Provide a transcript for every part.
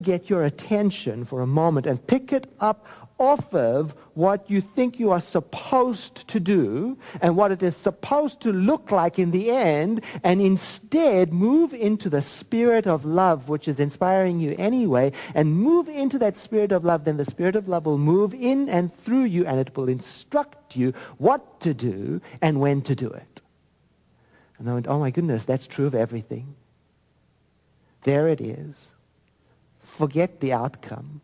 get your attention for a moment and pick it up off of what you think you are supposed to do and what it is supposed to look like in the end, and instead move into the spirit of love, which is inspiring you anyway, and move into that spirit of love, then the spirit of love will move in and through you, and it will instruct you what to do and when to do it. And I went, oh my goodness, that's true of everything. There it is. Forget the outcome.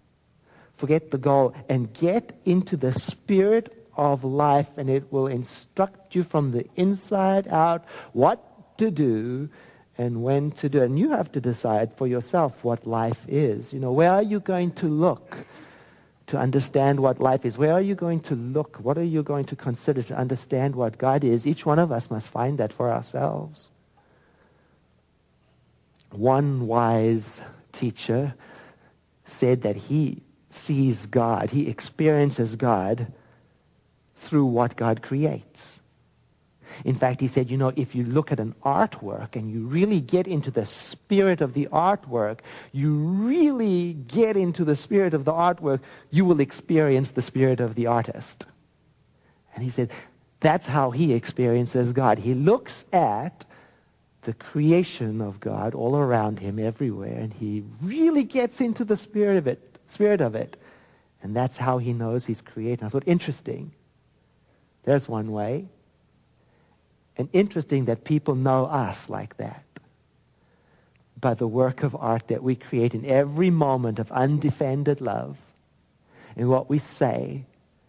Forget the goal and get into the spirit of life, and it will instruct you from the inside out what to do and when to do it. And you have to decide for yourself what life is. Where are you going to look to understand what life is? Where are you going to look? What are you going to consider to understand what God is? Each one of us must find that for ourselves. One wise teacher said that he sees God, he experiences God through what God creates. In fact, he said, if you look at an artwork and you really get into the spirit of the artwork, you will experience the spirit of the artist. And he said, that's how he experiences God. He looks at the creation of God all around him, everywhere, and he really gets into the spirit of it. And that's how he knows he's created. I thought, interesting. There's one way. And interesting that people know us like that. By the work of art that we create in every moment of undefended love. And what we say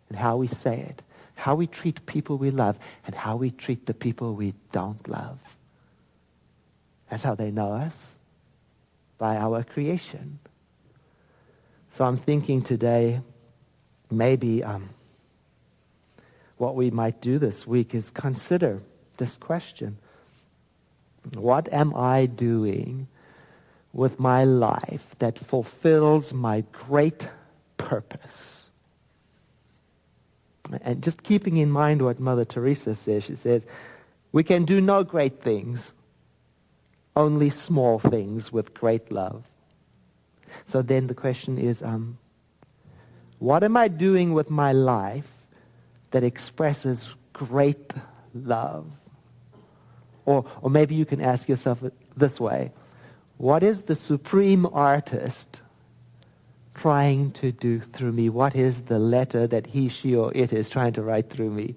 and how we say it. How we treat people we love and how we treat the people we don't love. That's how they know us. By our creation. So I'm thinking today, maybe what we might do this week is consider this question. What am I doing with my life that fulfills my great purpose? And just keeping in mind what Mother Teresa says, she says, we can do no great things, only small things with great love. So then the question is, what am I doing with my life that expresses great love? Or maybe you can ask yourself it this way. What is the supreme artist trying to do through me? What is the letter that he, she, or it is trying to write through me?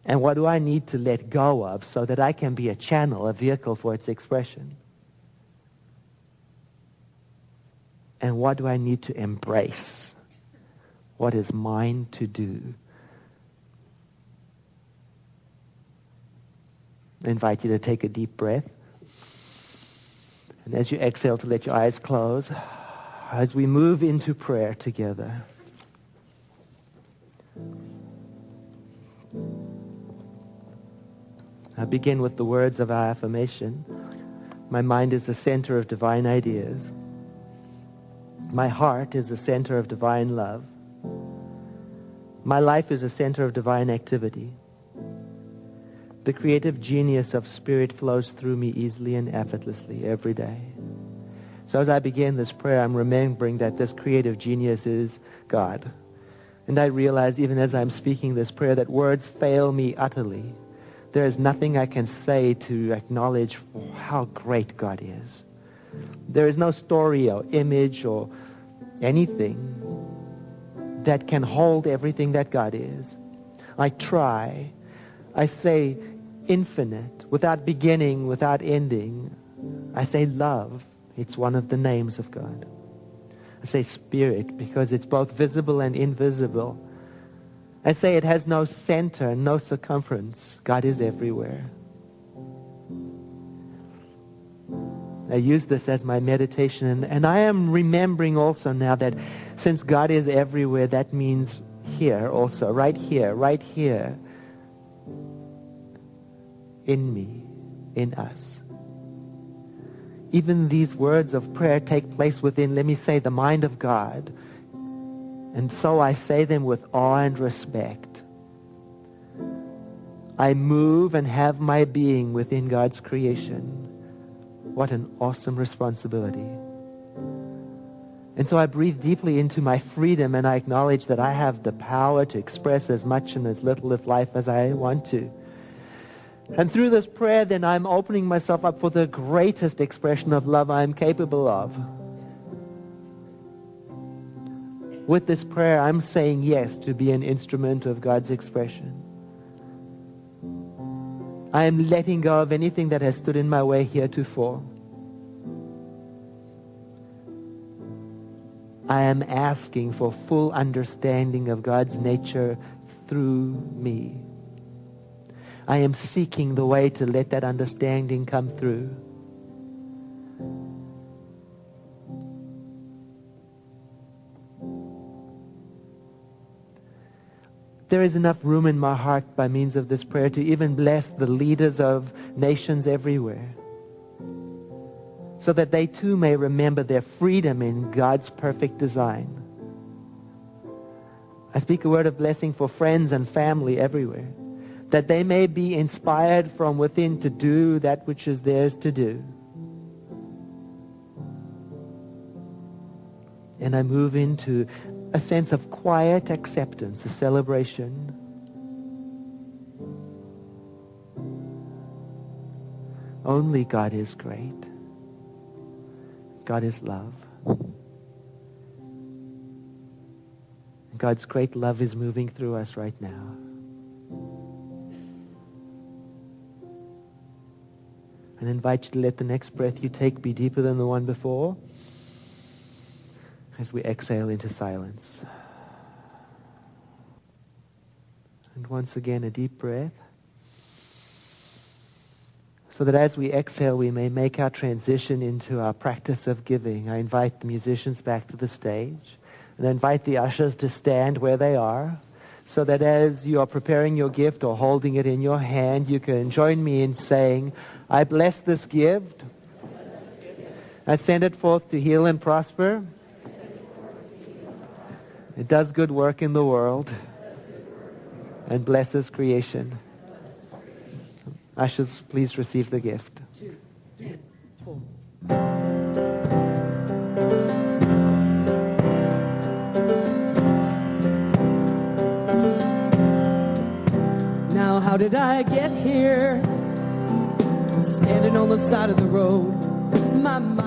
And what do I need to let go of so that I can be a channel, a vehicle for its expression? And what do I need to embrace? What is mine to do? I invite you to take a deep breath. And as you exhale, to let your eyes close as we move into prayer together. I begin with the words of our affirmation. My mind is the center of divine ideas. My heart is the center of divine love. My life is a center of divine activity. The creative genius of spirit flows through me easily and effortlessly every day. So as I begin this prayer, I'm remembering that this creative genius is God. And I realize even as I'm speaking this prayer that words fail me utterly. There is nothing I can say to acknowledge how great God is. There is no story or image or anything that can hold everything that God is. I try. I say infinite, without beginning, without ending. I say love. It's one of the names of God. I say spirit because it's both visible and invisible. I say it has no center, no circumference. God is everywhere. I use this as my meditation, and I am remembering also now that since God is everywhere, that means here also, right here, in me, in us. Even these words of prayer take place within, let me say, the mind of God. And so I say them with awe and respect. I move and have my being within God's creation. What an awesome responsibility. And so I breathe deeply into my freedom, and I acknowledge that I have the power to express as much and as little of life as I want to. And through this prayer, then I'm opening myself up for the greatest expression of love I am capable of. With this prayer, I'm saying yes to be an instrument of God's expression. I am letting go of anything that has stood in my way heretofore. I am asking for full understanding of God's nature through me. I am seeking the way to let that understanding come through. There is enough room in my heart by means of this prayer to even bless the leaders of nations everywhere, so that they too may remember their freedom in God's perfect design. I speak a word of blessing for friends and family everywhere, that they may be inspired from within to do that which is theirs to do. And I move into a sense of quiet acceptance, a celebration. Only God is great. God is love. God's great love is moving through us right now. And I invite you to let the next breath you take be deeper than the one before, as we exhale into silence. And once again, a deep breath, so that as we exhale, we may make our transition into our practice of giving. I invite the musicians back to the stage, and I invite the ushers to stand where they are, so that as you are preparing your gift or holding it in your hand, you can join me in saying, I bless this gift. I send it forth to heal and prosper. It does good work in the world and blesses creation. Ushers, please receive the gift. 2, 3, 4. Now, how did I get here? Standing on the side of the road. My mind